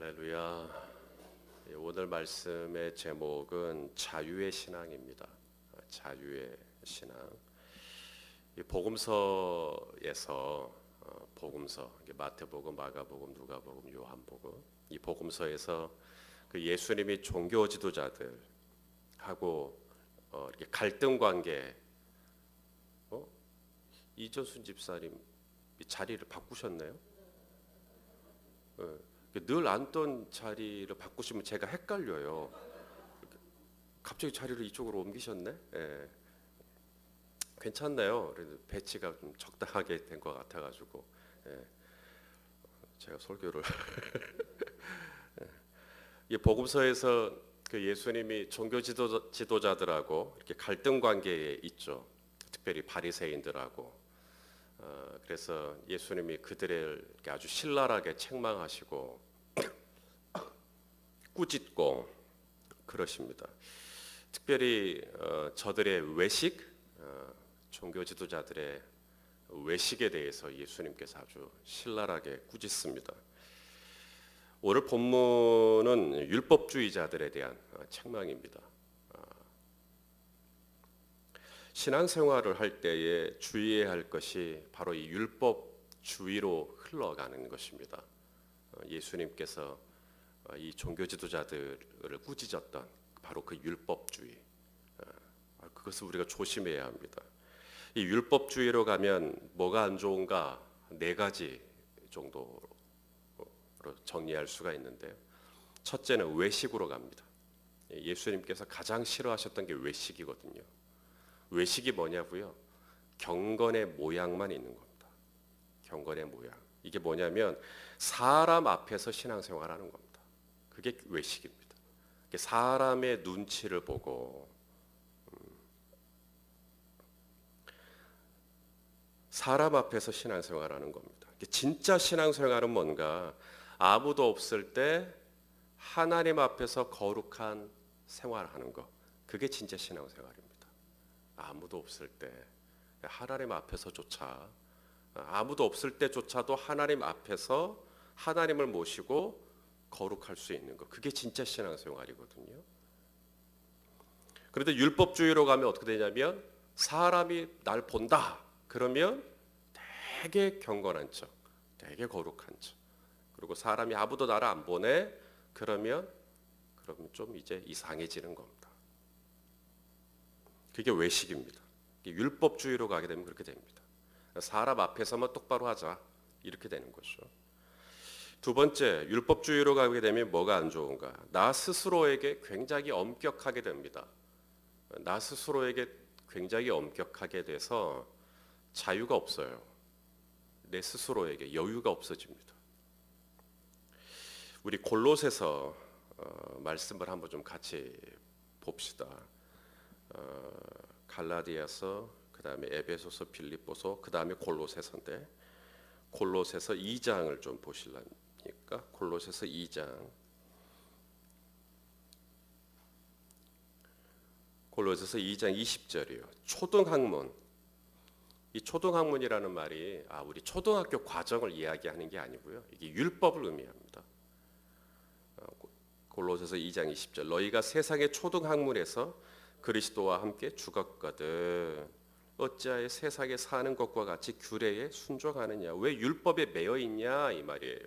할렐루야. 오늘 말씀의 제목은 자유의 신앙입니다. 자유의 신앙. 이 복음서에서 복음서, 마태복음, 마가복음, 누가복음, 요한복음, 이 복음서에서 그 예수님이 종교 지도자들하고 이렇게 갈등 관계. 이전순 집사님 자리를 바꾸셨네요. 늘 앉던 자리를 바꾸시면 제가 헷갈려요. 갑자기 자리를 이쪽으로 옮기셨네. 예. 괜찮네요. 그래도 배치가 좀 적당하게 된 것 같아가지고 제가 설교를 이 복음서에서 그 예수님이 종교 지도자들하고 이렇게 갈등 관계에 있죠. 특별히 바리새인들하고. 그래서 예수님이 그들을 이렇게 아주 신랄하게 책망하시고 꾸짖고 그러십니다. 특별히 저들의 외식, 종교 지도자들의 외식에 대해서 예수님께서 아주 신랄하게 꾸짖습니다. 오늘 본문은 율법주의자들에 대한 책망입니다. 신앙생활을 할 때에 주의해야 할 것이 바로 이 율법주의로 흘러가는 것입니다. 예수님께서 이 종교 지도자들을 꾸짖었던 바로 그 율법주의, 그것을 우리가 조심해야 합니다. 이 율법주의로 가면 뭐가 안 좋은가 네 가지 정도로 정리할 수가 있는데요. 첫째는 외식으로 갑니다. 예수님께서 가장 싫어하셨던 게 외식이거든요. 외식이 뭐냐고요? 경건의 모양만 있는 겁니다. 경건의 모양. 이게 뭐냐면 사람 앞에서 신앙생활하는 겁니다. 그게 외식입니다. 사람의 눈치를 보고 사람 앞에서 신앙생활하는 겁니다. 진짜 신앙생활은 뭔가? 아무도 없을 때 하나님 앞에서 거룩한 생활하는 것. 그게 진짜 신앙생활입니다. 아무도 없을 때 하나님 앞에서조차, 아무도 없을 때조차도 하나님 앞에서 하나님을 모시고 거룩할 수 있는 것, 그게 진짜 신앙생활이거든요. 그런데 율법주의로 가면 어떻게 되냐면 사람이 날 본다 그러면 되게 경건한 척, 되게 거룩한 척, 그리고 사람이 아무도 나를 안 보네 그러면 좀 이제 이상해지는 겁니다. 그게 외식입니다. 율법주의로 가게 되면 그렇게 됩니다. 사람 앞에서만 똑바로 하자 이렇게 되는 거죠. 두 번째, 율법주의로 가게 되면 뭐가 안 좋은가? 나 스스로에게 굉장히 엄격하게 됩니다. 나 스스로에게 굉장히 엄격하게 돼서 자유가 없어요. 내 스스로에게 여유가 없어집니다. 우리 골로새서 말씀을 한번 좀 같이 봅시다. 갈라디아서, 그 다음에 에베소서, 빌립보서, 그 다음에 골로새서인데 골로새서 2장을 좀 보실라니까 골로새서 2장. 골로새서 2장 20절이요. 초등학문. 이 초등학문이라는 말이 우리 초등학교 과정을 이야기하는 게 아니고요. 이게 율법을 의미합니다. 골로새서 2장 20절. 너희가 세상의 초등학문에서 그리스도와 함께 죽었거든 어찌하여 세상에 사는 것과 같이 규례에 순종하느냐? 왜 율법에 매여 있냐 이 말이에요.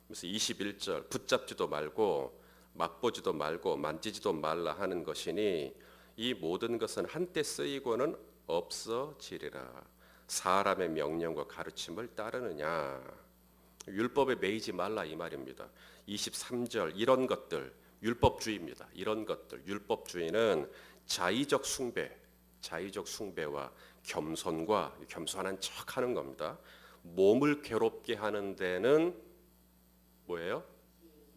그래서 21절 붙잡지도 말고 맛보지도 말고 만지지도 말라 하는 것이니 이 모든 것은 한때 쓰이고는 없어지리라. 사람의 명령과 가르침을 따르느냐? 율법에 매이지 말라 이 말입니다. 23절 이런 것들 율법주의입니다. 이런 것들 율법주의는 자의적 숭배와 겸손과 겸손한 척하는 겁니다. 몸을 괴롭게 하는 데는 뭐예요?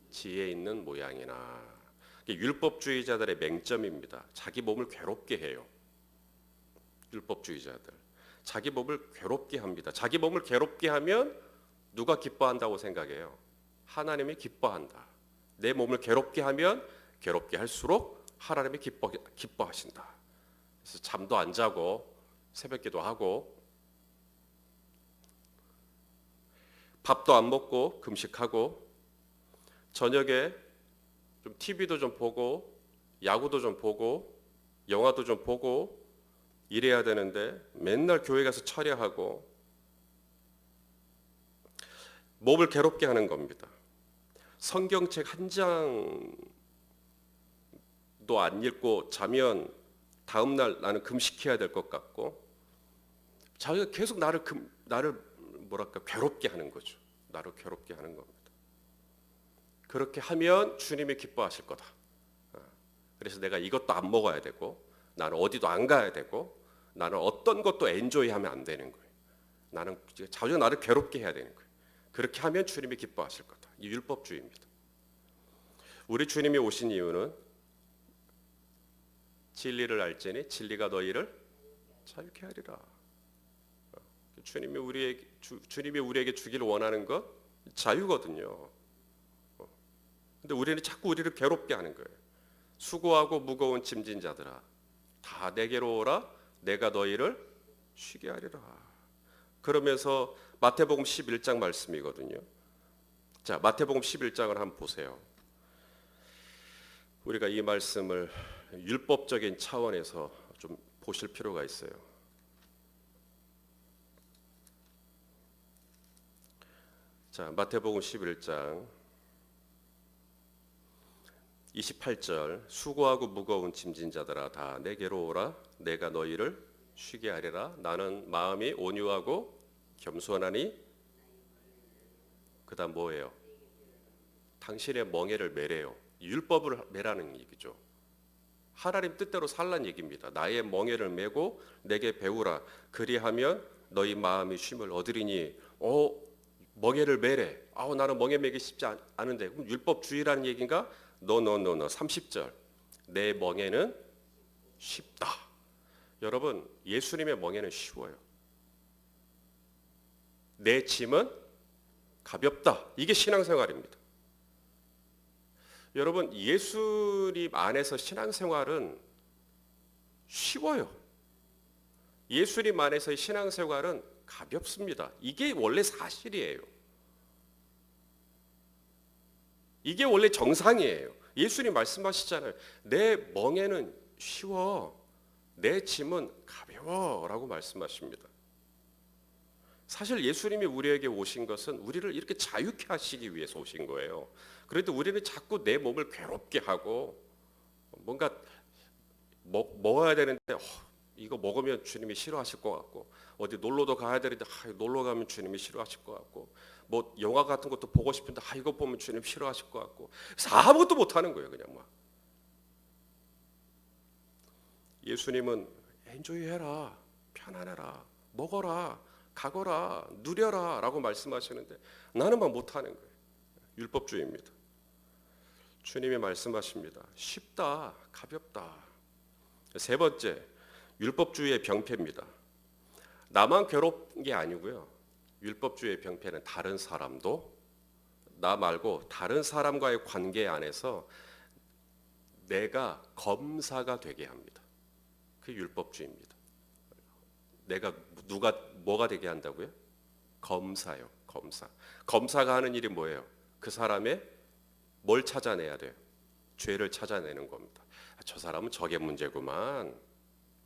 지혜 있는 모양이나. 율법주의자들의 맹점입니다. 자기 몸을 괴롭게 해요. 율법주의자들 자기 몸을 괴롭게 합니다. 자기 몸을 괴롭게 하면 누가 기뻐한다고 생각해요? 하나님이 기뻐한다. 내 몸을 괴롭게 하면 괴롭게 할수록 하나님이 기뻐하신다. 그래서 잠도 안 자고 새벽기도 하고 밥도 안 먹고 금식하고 저녁에 좀 TV도 좀 보고 야구도 좀 보고 영화도 좀 보고 이래야 되는데 맨날 교회 가서 철야하고 몸을 괴롭게 하는 겁니다. 성경책 한 장도 안 읽고 자면 다음 날 나는 금식해야 될 것 같고 자기가 계속 나를 뭐랄까 괴롭게 하는 거죠. 나를 괴롭게 하는 겁니다. 그렇게 하면 주님이 기뻐하실 거다. 그래서 내가 이것도 안 먹어야 되고 나는 어디도 안 가야 되고 나는 어떤 것도 엔조이하면 안 되는 거예요. 나는 자주 나를 괴롭게 해야 되는 거예요. 그렇게 하면 주님이 기뻐하실 거다. 이 율법주의입니다. 우리 주님이 오신 이유는 진리를 알지니 진리가 너희를 자유케 하리라. 주님이 우리에게 주기를 원하는 것 자유거든요. 근데 우리는 자꾸 우리를 괴롭게 하는 거예요. 수고하고 무거운 짐진 자들아 다 내게로 오라 내가 너희를 쉬게 하리라. 그러면서 마태복음 11장 말씀이거든요. 자, 마태복음 11장을 한번 보세요. 우리가 이 말씀을 율법적인 차원에서 좀 보실 필요가 있어요. 자, 마태복음 11장 28절 수고하고 무거운 짐진 자들아 다 내게로 오라 내가 너희를 쉬게 하리라. 나는 마음이 온유하고 겸손하니 그다음 뭐예요? 당신의 멍에를 매래요. 율법을 매라는 얘기죠. 하나님 뜻대로 살란 얘기입니다. 나의 멍에를 메고 내게 배우라. 그리하면 너희 마음이 쉼을 얻으리니. 멍에를 매래. 나는 멍에 매기 쉽지 않은데. 그럼 율법주의라는 얘기인가? 노노노노. 30절. 내 멍에는 쉽다. 여러분, 예수님의 멍에는 쉬워요. 내 짐은 가볍다. 이게 신앙생활입니다. 여러분, 예수님 안에서 신앙생활은 쉬워요. 예수님 안에서의 신앙생활은 가볍습니다. 이게 원래 사실이에요. 이게 원래 정상이에요. 예수님 말씀하시잖아요. 내 멍에는 쉬워, 내 짐은 가벼워라고 말씀하십니다. 사실 예수님이 우리에게 오신 것은 우리를 이렇게 자유케 하시기 위해서 오신 거예요. 그런데 우리는 자꾸 내 몸을 괴롭게 하고 뭔가 먹어야 되는데 이거 먹으면 주님이 싫어하실 것 같고 어디 놀러도 가야 되는데 놀러 가면 주님이 싫어하실 것 같고 뭐 영화 같은 것도 보고 싶은데 이거 보면 주님 싫어하실 것 같고 그래서 아무것도 못하는 거예요. 그냥 막. 예수님은 엔조이해라, 편안해라, 먹어라, 가거라, 누려라 라고 말씀하시는데 나는 막 못하는 거예요. 율법주의입니다. 주님이 말씀하십니다. 쉽다, 가볍다. 세 번째, 율법주의의 병폐입니다. 나만 괴로운 게 아니고요. 율법주의의 병폐는 다른 사람도 나 말고 다른 사람과의 관계 안에서 내가 검사가 되게 합니다. 그게 율법주의입니다. 내가 뭐가 되게 한다고요? 검사요. 검사. 검사가 하는 일이 뭐예요? 그 사람의 뭘 찾아내야 돼요? 죄를 찾아내는 겁니다. 저 사람은 저게 문제구만.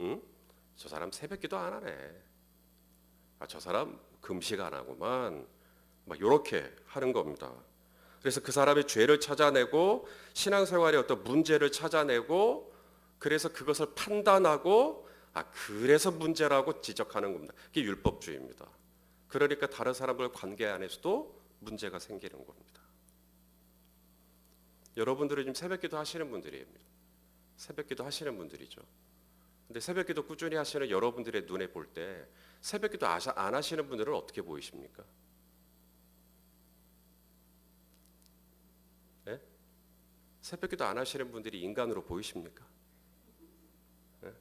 응? 저 사람 새벽기도 안 하네. 저 사람 금식 안 하구만. 막 이렇게 하는 겁니다. 그래서 그 사람의 죄를 찾아내고 신앙생활의 어떤 문제를 찾아내고 그래서 그것을 판단하고 그래서 문제라고 지적하는 겁니다. 그게 율법주의입니다. 그러니까 다른 사람들 관계 안에서도 문제가 생기는 겁니다. 여러분들이 지금 새벽기도 하시는 분들이에요. 새벽기도 하시는 분들이죠. 근데 새벽기도 꾸준히 하시는 여러분들의 눈에 볼 때 새벽기도 안 하시는 분들은 어떻게 보이십니까? 네? 새벽기도 안 하시는 분들이 인간으로 보이십니까? 네?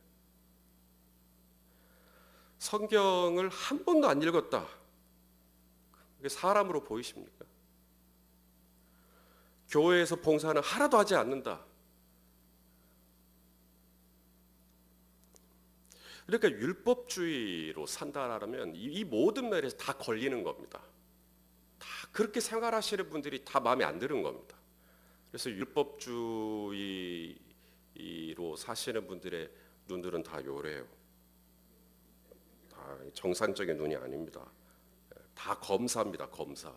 성경을 한 번도 안 읽었다. 그게 사람으로 보이십니까? 교회에서 봉사는 하나도 하지 않는다. 그러니까 율법주의로 산다라면 이 모든 면에서 다 걸리는 겁니다. 다 그렇게 생활하시는 분들이 다 마음에 안 드는 겁니다. 그래서 율법주의로 사시는 분들의 눈들은 다 요래요. 다 정상적인 눈이 아닙니다. 다 검사입니다. 검사.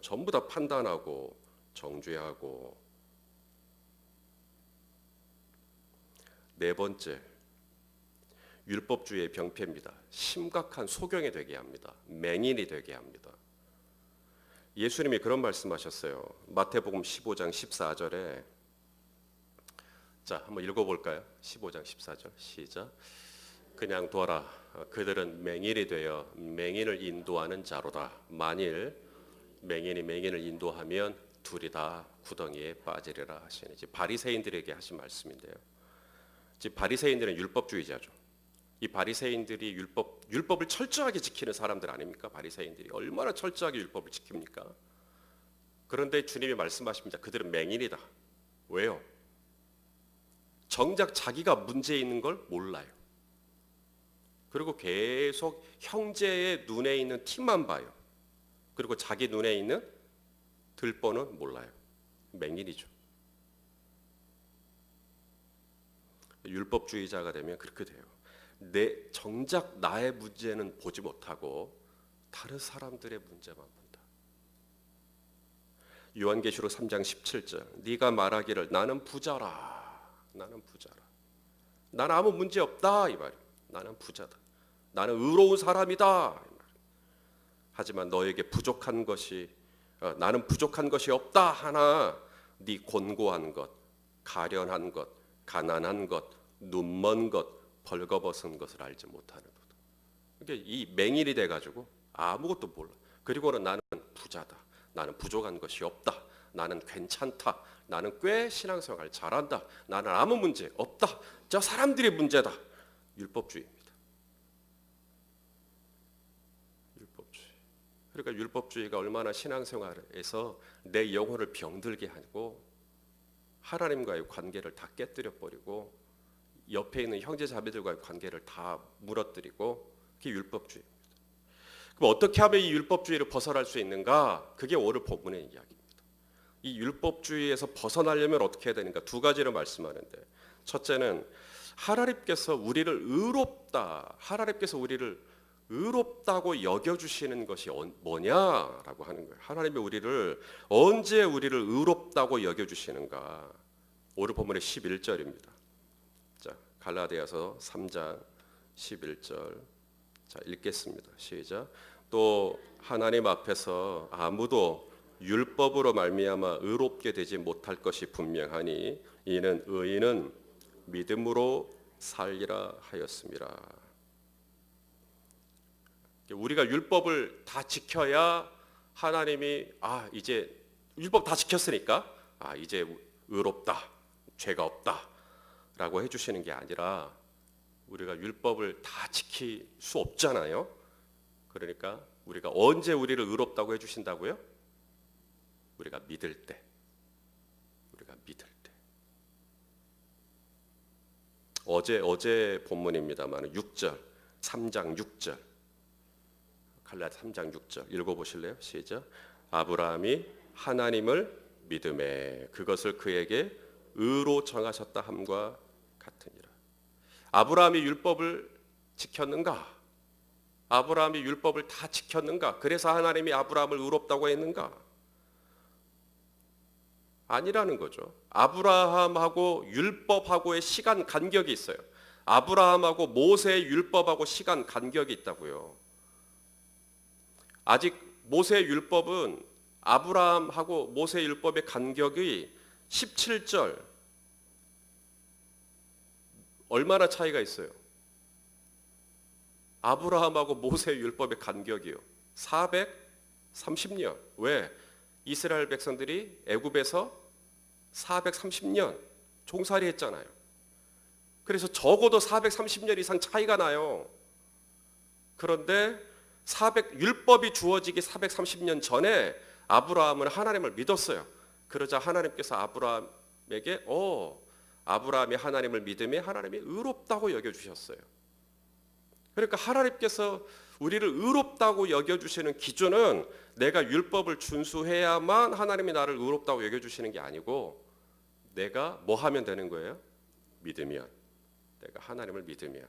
전부 다 판단하고 정죄하고. 네 번째, 율법주의의 병폐입니다. 심각한 소경이 되게 합니다. 맹인이 되게 합니다. 예수님이 그런 말씀하셨어요. 마태복음 15장 14절에, 자, 한번 읽어볼까요? 15장 14절 시작. 그냥 둬라. 그들은 맹인이 되어 맹인을 인도하는 자로다. 만일 맹인이 맹인을 인도하면 둘이 다 구덩이에 빠지리라 하시니, 이제 바리새인들에게 하신 말씀인데요. 이제 바리새인들은 율법주의자죠. 이 바리새인들이 율법을 철저하게 지키는 사람들 아닙니까? 바리새인들이 얼마나 철저하게 율법을 지킵니까? 그런데 주님이 말씀하십니다. 그들은 맹인이다. 왜요? 정작 자기가 문제 있는 걸 몰라요. 그리고 계속 형제의 눈에 있는 티만 봐요. 그리고 자기 눈에 있는 들보는 몰라요. 맹인이죠. 율법주의자가 되면 그렇게 돼요. 정작 나의 문제는 보지 못하고 다른 사람들의 문제만 본다. 요한계시록 3장 17절, 네가 말하기를 나는 부자라, 나는 부자라, 나는 아무 문제 없다 이 말이에요. 나는 부자다, 나는 의로운 사람이다. 하지만 너에게 부족한 것이 나는 부족한 것이 없다 하나 네 곤고한 것, 가련한 것, 가난한 것, 눈먼 것, 벌거벗은 것을 알지 못하는 것. 그러니까 이 맹인이 돼가지고 아무것도 몰라. 그리고는 나는 부자다, 나는 부족한 것이 없다, 나는 괜찮다, 나는 꽤 신앙생활 잘한다, 나는 아무 문제 없다, 저 사람들이 문제다. 율법주의입니다. 율법주의. 그러니까 율법주의가 얼마나 신앙생활에서 내 영혼을 병들게 하고 하나님과의 관계를 다 깨뜨려 버리고 옆에 있는 형제 자매들과의 관계를 다 무너뜨리고, 그게 율법주의입니다. 그럼 어떻게 하면 이 율법주의를 벗어날 수 있는가? 그게 오늘 본문의 이야기입니다. 이 율법주의에서 벗어나려면 어떻게 해야 되는가? 두 가지를 말씀하는데, 첫째는 하나님께서 우리를 하나님께서 우리를 의롭다고 여겨주시는 것이 뭐냐라고 하는 거예요. 하나님이 언제 우리를 의롭다고 여겨주시는가? 오늘 본문의 11절입니다. 자, 갈라디아서 3장 11절. 자, 읽겠습니다. 시작. 또 하나님 앞에서 아무도 율법으로 말미암아 의롭게 되지 못할 것이 분명하니 이는 의인은 믿음으로 살리라 하였습니다. 우리가 율법을 다 지켜야 하나님이 이제 율법 다 지켰으니까 이제 의롭다, 죄가 없다 라고 해주시는 게 아니라, 우리가 율법을 다 지킬 수 없잖아요. 그러니까 우리가 언제 우리를 의롭다고 해주신다고요? 우리가 믿을 때. 어제 본문입니다만 6절, 3장 6절, 갈라디아 3장 6절 읽어보실래요? 시작. 아브라함이 하나님을 믿음에 그것을 그에게 의로 정하셨다 함과 같으니라. 아브라함이 율법을 지켰는가? 아브라함이 율법을 다 지켰는가? 그래서 하나님이 아브라함을 의롭다고 했는가? 아니라는 거죠. 아브라함하고 율법하고의 시간 간격이 있어요. 아브라함하고 모세의 율법하고 시간 간격이 있다고요. 아직 모세의 율법은 아브라함하고 모세의 율법의 간격이 17절, 얼마나 차이가 있어요? 아브라함하고 모세의 율법의 간격이요, 430년. 왜? 이스라엘 백성들이 애굽에서 430년 종살이 했잖아요. 그래서 적어도 430년 이상 차이가 나요. 그런데 율법이 주어지기 430년 전에 아브라함은 하나님을 믿었어요. 그러자 하나님께서 아브라함에게 아브라함이 하나님을 믿음에 하나님이 의롭다고 여겨주셨어요. 그러니까 하나님께서 우리를 의롭다고 여겨주시는 기준은 내가 율법을 준수해야만 하나님이 나를 의롭다고 여겨주시는 게 아니고 내가 뭐 하면 되는 거예요? 믿으면, 내가 하나님을 믿으면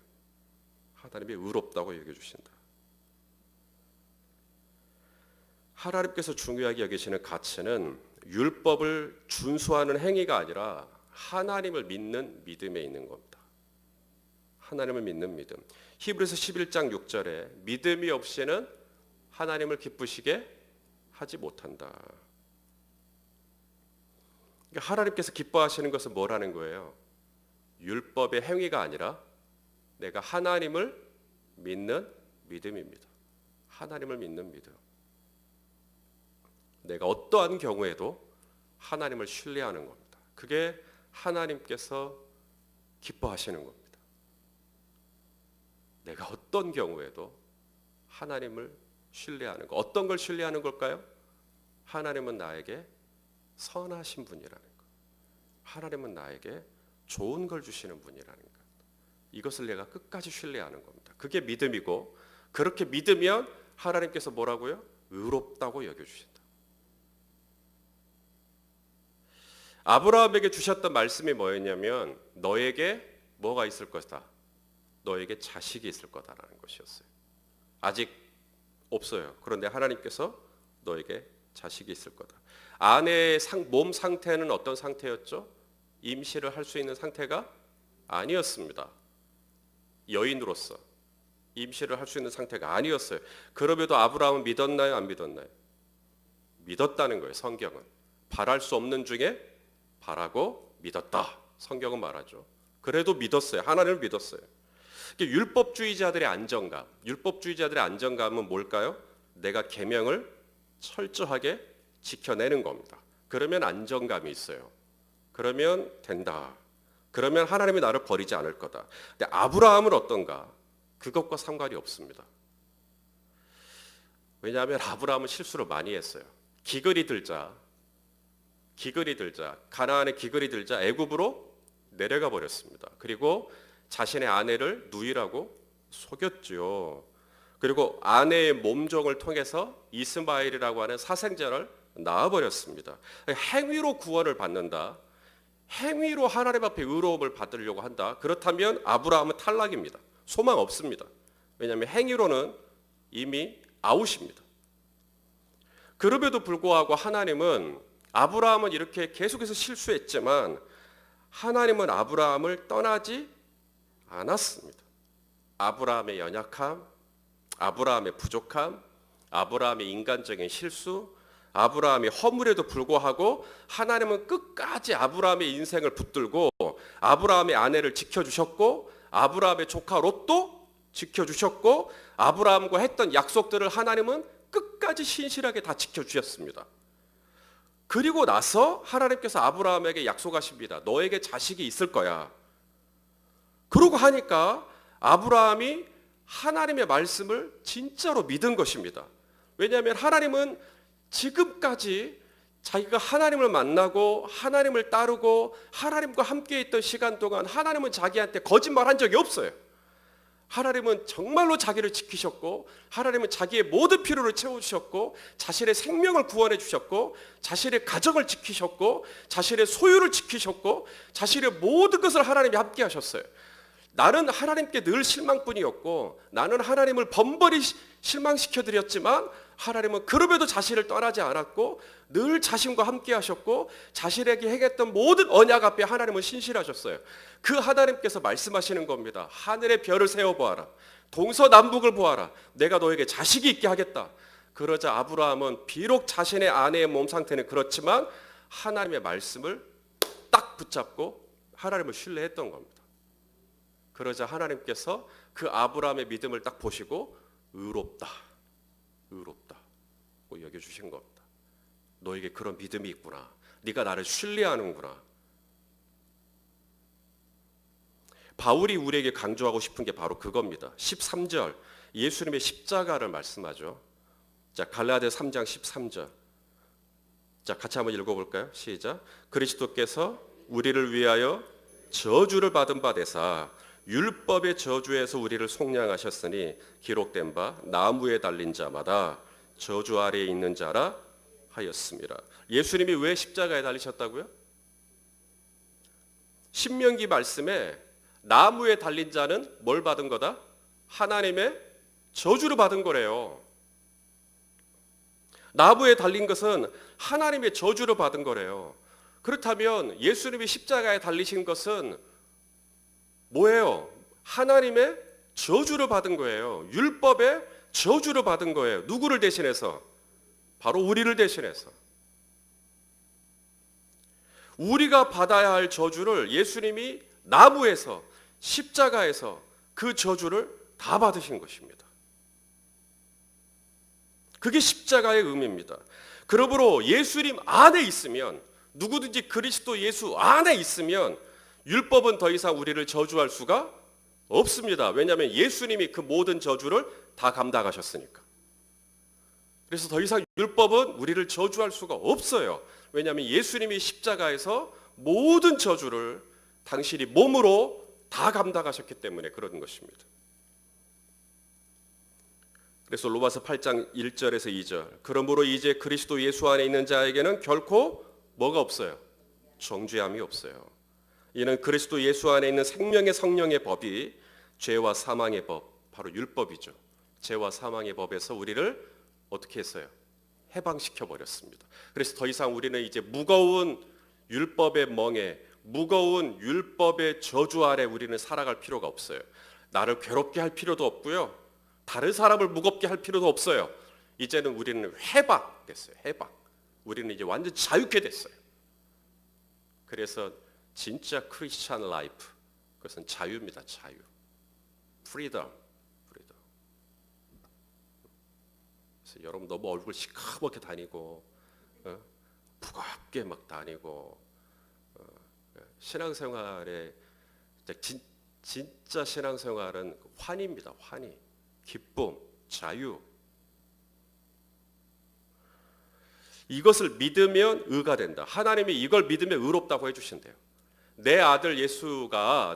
하나님이 의롭다고 여겨주신다. 하나님께서 중요하게 여기시는 가치는 율법을 준수하는 행위가 아니라 하나님을 믿는 믿음에 있는 겁니다. 하나님을 믿는 믿음. 히브리서 11장 6절에 믿음이 없이는 하나님을 기쁘시게 하지 못한다. 그러니까 하나님께서 기뻐하시는 것은 뭐라는 거예요? 율법의 행위가 아니라 내가 하나님을 믿는 믿음입니다. 하나님을 믿는 믿음. 내가 어떠한 경우에도 하나님을 신뢰하는 겁니다. 그게 하나님께서 기뻐하시는 겁니다. 내가 어떤 경우에도 하나님을 신뢰하는 것. 어떤 걸 신뢰하는 걸까요? 하나님은 나에게 선하신 분이라는 것. 하나님은 나에게 좋은 걸 주시는 분이라는 것. 이것을 내가 끝까지 신뢰하는 겁니다. 그게 믿음이고, 그렇게 믿으면 하나님께서 뭐라고요? 의롭다고 여겨주신다. 아브라함에게 주셨던 말씀이 뭐였냐면 너에게 뭐가 있을 것이다. 너에게 자식이 있을 거다라는 것이었어요. 아직 없어요. 그런데 하나님께서 너에게 자식이 있을 거다. 아내의 몸 상태는 어떤 상태였죠? 임시를 할 수 있는 상태가 아니었습니다. 여인으로서 임시를 할 수 있는 상태가 아니었어요. 그럼에도 아브라함은 믿었나요? 안 믿었나요? 믿었다는 거예요. 성경은. 바랄 수 없는 중에 바라고 믿었다. 성경은 말하죠. 그래도 믿었어요. 하나님을 믿었어요. 율법주의자들의 안정감, 율법주의자들의 안정감은 뭘까요? 내가 계명을 철저하게 지켜내는 겁니다. 그러면 안정감이 있어요. 그러면 된다. 그러면 하나님이 나를 버리지 않을 거다. 근데 아브라함은 어떤가? 그것과 상관이 없습니다. 왜냐하면 아브라함은 실수를 많이 했어요. 기근이 들자, 가나안에 기근이 들자 애굽으로 내려가 버렸습니다. 그리고 자신의 아내를 누이라고 속였죠. 그리고 아내의 몸종을 통해서 이스마엘이라고 하는 사생자를 낳아버렸습니다. 행위로 구원을 받는다. 행위로 하나님 앞에 의로움을 받으려고 한다. 그렇다면 아브라함은 탈락입니다. 소망 없습니다. 왜냐하면 행위로는 이미 아웃입니다. 그럼에도 불구하고 하나님은 아브라함은 이렇게 계속해서 실수했지만 하나님은 아브라함을 떠나지 않았습니다. 아브라함의 연약함, 아브라함의 부족함, 아브라함의 인간적인 실수, 아브라함이 허물에도 불구하고 하나님은 끝까지 아브라함의 인생을 붙들고 아브라함의 아내를 지켜주셨고 아브라함의 조카 롯도 지켜주셨고 아브라함과 했던 약속들을 하나님은 끝까지 신실하게 다 지켜주셨습니다. 그리고 나서 하나님께서 아브라함에게 약속하십니다. 너에게 자식이 있을 거야. 그러고 하니까 아브라함이 하나님의 말씀을 진짜로 믿은 것입니다. 왜냐하면 하나님은 지금까지 자기가 하나님을 만나고 하나님을 따르고 하나님과 함께 있던 시간 동안 하나님은 자기한테 거짓말한 적이 없어요. 하나님은 정말로 자기를 지키셨고 하나님은 자기의 모든 필요를 채워주셨고 자신의 생명을 구원해 주셨고 자신의 가정을 지키셨고 자신의 소유를 지키셨고 자신의 모든 것을 하나님이 함께 하셨어요. 나는 하나님께 늘 실망뿐이었고 나는 하나님을 번번이 실망시켜드렸지만 하나님은 그럼에도 자신을 떠나지 않았고 늘 자신과 함께 하셨고 자신에게 행했던 모든 언약 앞에 하나님은 신실하셨어요. 그 하나님께서 말씀하시는 겁니다. 하늘의 별을 세어보아라. 동서남북을 보아라. 내가 너에게 자식이 있게 하겠다. 그러자 아브라함은 비록 자신의 아내의 몸 상태는 그렇지만 하나님의 말씀을 딱 붙잡고 하나님을 신뢰했던 겁니다. 그러자 하나님께서 그 아브라함의 믿음을 딱 보시고 의롭다고 여겨주신 겁니다. 너에게 그런 믿음이 있구나. 네가 나를 신뢰하는구나. 바울이 우리에게 강조하고 싶은 게 바로 그겁니다. 13절 예수님의 십자가를 말씀하죠. 자, 갈라디아 3장 13절. 자, 같이 한번 읽어볼까요? 시작. 그리스도께서 우리를 위하여 저주를 받은 바 되사 율법의 저주에서 우리를 속량하셨으니 기록된 바 나무에 달린 자마다 저주 아래에 있는 자라 하였습니다. 예수님이 왜 십자가에 달리셨다고요? 신명기 말씀에 나무에 달린 자는 뭘 받은 거다? 하나님의 저주를 받은 거래요. 나무에 달린 것은 하나님의 저주를 받은 거래요. 그렇다면 예수님이 십자가에 달리신 것은 뭐예요? 하나님의 저주를 받은 거예요. 율법의 저주를 받은 거예요. 누구를 대신해서? 바로 우리를 대신해서. 우리가 받아야 할 저주를 예수님이 나무에서, 십자가에서 그 저주를 다 받으신 것입니다. 그게 십자가의 의미입니다. 그러므로 예수님 안에 있으면, 누구든지 그리스도 예수 안에 있으면 율법은 더 이상 우리를 저주할 수가 없습니다. 왜냐하면 예수님이 그 모든 저주를 다 감당하셨으니까. 그래서 더 이상 율법은 우리를 저주할 수가 없어요. 왜냐하면 예수님이 십자가에서 모든 저주를 당신이 몸으로 다 감당하셨기 때문에 그런 것입니다. 그래서 로마서 8장 1절에서 2절, 그러므로 이제 그리스도 예수 안에 있는 자에게는 결코 뭐가 없어요? 정죄함이 없어요. 이는 그리스도 예수 안에 있는 생명의 성령의 법이 죄와 사망의 법, 바로 율법이죠. 죄와 사망의 법에서 우리를 어떻게 했어요? 해방시켜 버렸습니다. 그래서 더 이상 우리는 이제 무거운 율법의 멍에, 무거운 율법의 저주 아래 우리는 살아갈 필요가 없어요. 나를 괴롭게 할 필요도 없고요. 다른 사람을 무겁게 할 필요도 없어요. 이제는 우리는 해방됐어요. 해방. 우리는 이제 완전 자유케 됐어요. 그래서 진짜 크리스찬 라이프, 그것은 자유입니다. 자유. 프리덤. 그래서 여러분 너무 얼굴 시커멓게 다니고 무겁게 막 다니고 신앙생활에 진짜 신앙생활은 환희입니다. 환희, 기쁨, 자유. 이것을 믿으면 의가 된다. 하나님이 이걸 믿으면 의롭다고 해주신대요. 내 아들 예수가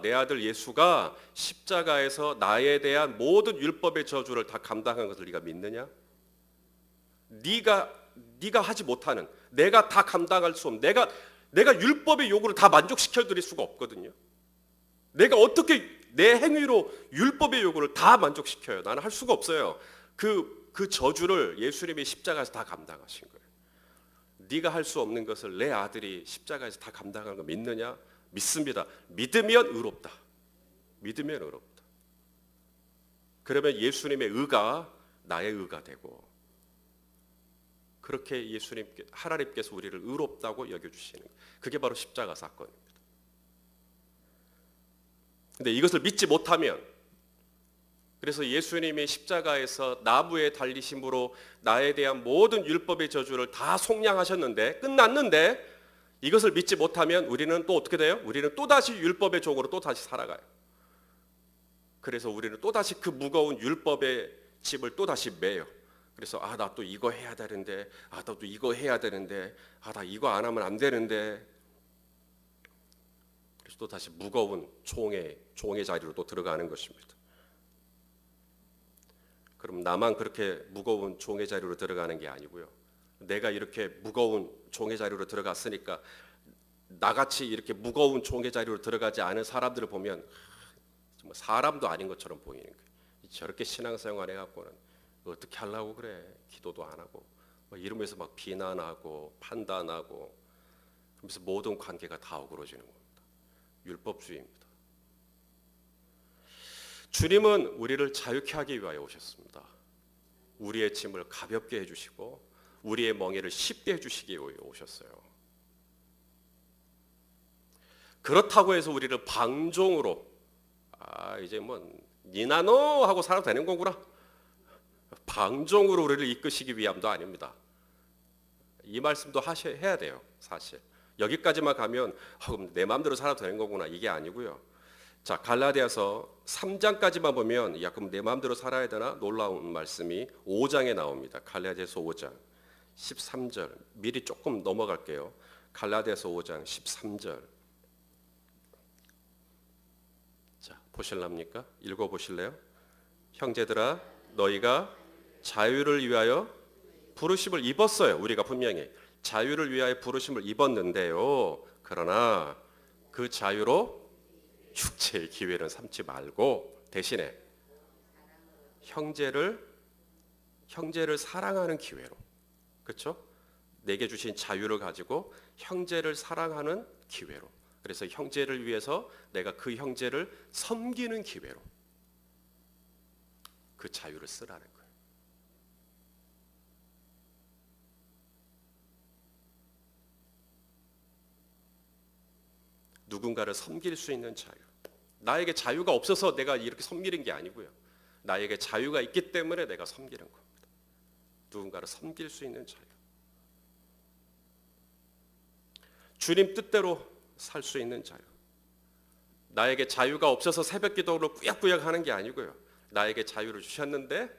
십자가에서 나에 대한 모든 율법의 저주를 다 감당한 것을 네가 믿느냐? 네가 하지 못하는, 내가 다 감당할 수 없는, 내가 율법의 요구를 다 만족시켜 드릴 수가 없거든요. 내가 어떻게 내 행위로 율법의 요구를 다 만족시켜요? 나는 할 수가 없어요. 그 저주를 예수님이 십자가에서 다 감당하신 거예요. 네가 할 수 없는 것을 내 아들이 십자가에서 다 감당한 거 믿느냐? 믿습니다. 믿으면 의롭다. 믿으면 의롭다. 그러면 예수님의 의가 나의 의가 되고, 그렇게 하나님께서 우리를 의롭다고 여겨주시는, 그게 바로 십자가 사건입니다. 근데 이것을 믿지 못하면, 그래서 예수님이 십자가에서 나무에 달리심으로 나에 대한 모든 율법의 저주를 다 속량하셨는데, 끝났는데, 이것을 믿지 못하면 우리는 또 어떻게 돼요? 우리는 또다시 율법의 종으로 또다시 살아가요. 그래서 우리는 또다시 그 무거운 율법의 짐을 또다시 매요. 그래서 나 또 이거 해야 되는데, 나 또 이거 해야 되는데, 나 이거 안 하면 안 되는데. 그래서 또 다시 무거운 종의 자리로 또 들어가는 것입니다. 그럼 나만 그렇게 무거운 종의 자리로 들어가는 게 아니고요. 내가 이렇게 무거운 종의 자리로 들어갔으니까 나같이 이렇게 무거운 종의 자리로 들어가지 않은 사람들을 보면 정말 사람도 아닌 것처럼 보이는 거예요. 저렇게 신앙생활 해갖고는 어떻게 하려고 그래? 기도도 안 하고 이러면서 막 비난하고 판단하고, 그러면서 모든 관계가 다 어그러지는 겁니다. 율법주의입니다. 주님은 우리를 자유케 하기 위하여 오셨습니다. 우리의 짐을 가볍게 해주시고 우리의 멍에를 쉽게 해주시기 위해 오셨어요. 그렇다고 해서 우리를 방종으로 이제 니나노 하고 살아도 되는 거구나, 방종으로 우리를 이끄시기 위함도 아닙니다. 이 말씀도 해야 돼요. 사실 여기까지만 가면 그럼 내 마음대로 살아도 되는 거구나, 이게 아니고요. 자, 갈라디아서 3장까지만 보면 그럼 내 마음대로 살아야 되나? 놀라운 말씀이 5장에 나옵니다. 갈라디아서 5장 13절, 미리 조금 넘어갈게요. 갈라디아서 5장 13절. 자, 보실랍니까? 읽어 보실래요? 형제들아 너희가 자유를 위하여 부르심을 입었어요. 우리가 분명히 자유를 위하여 부르심을 입었는데요. 그러나 그 자유로 육체의 기회는 삼지 말고 대신에 형제를 사랑하는 기회로, 그렇죠? 내게 주신 자유를 가지고 형제를 사랑하는 기회로, 그래서 형제를 위해서 내가 그 형제를 섬기는 기회로 그 자유를 쓰라는 거예요. 누군가를 섬길 수 있는 자유. 나에게 자유가 없어서 내가 이렇게 섬기는 게 아니고요. 나에게 자유가 있기 때문에 내가 섬기는 겁니다. 누군가를 섬길 수 있는 자유. 주님 뜻대로 살 수 있는 자유. 나에게 자유가 없어서 새벽 기도를 꾸역꾸역 하는 게 아니고요. 나에게 자유를 주셨는데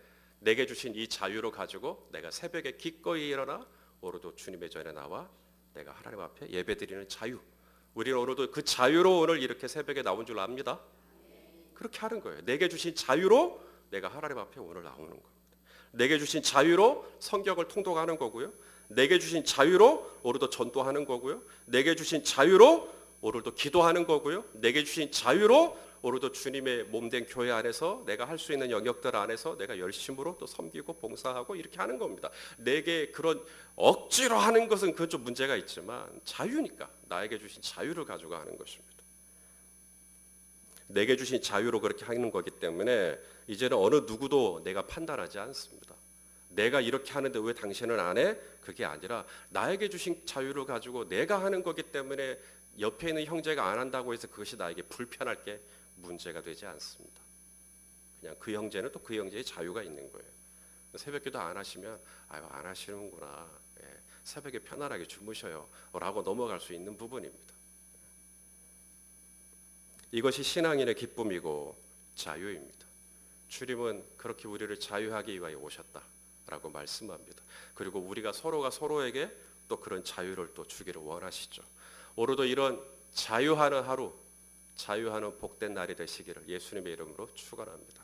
내게 주신 이 자유로 가지고 내가 새벽에 기꺼이 일어나 오늘도 주님의 전에 나와 내가 하나님 앞에 예배드리는 자유. 우리는 오늘도 그 자유로 오늘 이렇게 새벽에 나온 줄 압니다. 그렇게 하는 거예요. 내게 주신 자유로 내가 하나님 앞에 오늘 나오는 겁니다. 내게 주신 자유로 성경을 통독하는 거고요. 내게 주신 자유로 오늘도 전도하는 거고요. 내게 주신 자유로 오늘도 기도하는 거고요. 내게 주신 자유로 오늘도 주님의 몸된 교회 안에서 내가 할 수 있는 영역들 안에서 내가 열심으로 또 섬기고 봉사하고 이렇게 하는 겁니다. 내게 그런 억지로 하는 것은 그건 좀 문제가 있지만 자유니까 나에게 주신 자유를 가지고 하는 것입니다. 내게 주신 자유로 그렇게 하는 거기 때문에 이제는 어느 누구도 내가 판단하지 않습니다. 내가 이렇게 하는데 왜 당신은 안 해? 그게 아니라 나에게 주신 자유를 가지고 내가 하는 거기 때문에 옆에 있는 형제가 안 한다고 해서 그것이 나에게 불편할 게 문제가 되지 않습니다. 그냥 그 형제는 또 그 형제의 자유가 있는 거예요. 새벽기도 안 하시면 아유 안 하시는구나. 예, 새벽에 편안하게 주무셔요. 라고 넘어갈 수 있는 부분입니다. 이것이 신앙인의 기쁨이고 자유입니다. 주님은 그렇게 우리를 자유하기 위하여 오셨다라고 말씀합니다. 그리고 우리가 서로가 서로에게 또 그런 자유를 또 주기를 원하시죠. 오늘도 이런 자유하는 하루, 자유하는 복된 날이 되시기를 예수님의 이름으로 축원합니다.